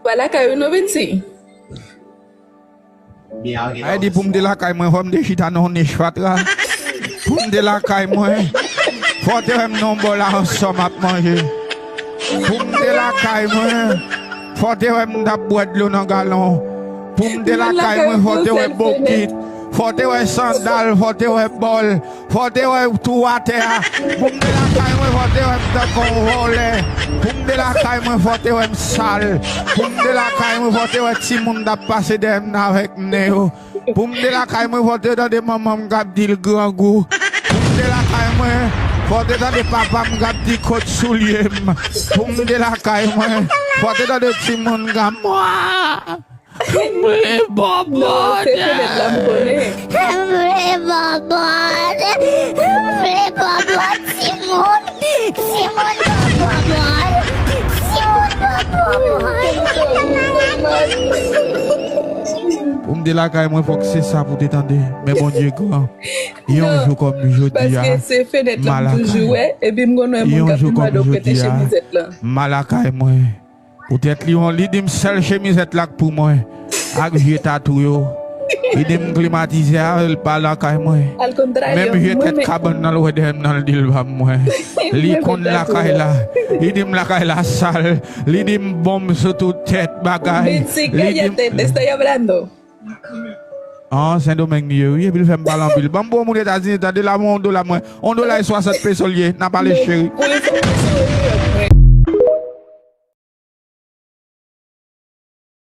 Voilà que nous venons. Ay di pou mde la kay mwen fòm de chita non ne chwatra. Pou mde la kay mwen. Fote wèm non bola an som ap manje. Pou mde la kay mwen. Fote wèm da boit lo nan galon. Pou mde la kay mwen fote wè bokit. Fote wè sandal, fote wè bol. Fote wè tout wate a. Pou mde la kay mwen fote wè da kon vole. Pou mde la kay mwen fote wè sal. Pou mde la kay mwen fote wè ti moun da pase dem na vek mne yo. Pou mde la kay mwen fote da de maman gap di l gran gou. Pou mde la kay mwen fote da de papa gap di kote souliem. Pou mde la kay mwen fote da de ti moun gap mwa. Mwe bobot. Mwe bobot. Mwe bobot. Simon. Simon bobot. Pour me dire la caille, moi, faut que c'est ça pour t'étendre. Mais bon Dieu, grand. Il y a un jour comme je dis. Parce que c'est fenêtre là pour jouer. Et puis, moi, je suis là. Malakaï, moi. Peut-être qu'il dit seule chemisette là pour moi. Avec j'ai tatou. Il dit me climatiser, il parle la caille, moi. Même j'ai tête cabane dans le wedem dans le deal, moi. Il con la caille là. Il dit me la caille la sale. Il dit me bombe sur toute tête, bagaille. Estoy hablando. Ah, Saint-Domingue, oui, il fait un ballon. Bambo, mon États-Unis, t'as de la monde, on doit 60 pesos liés, n'a pas les chéris.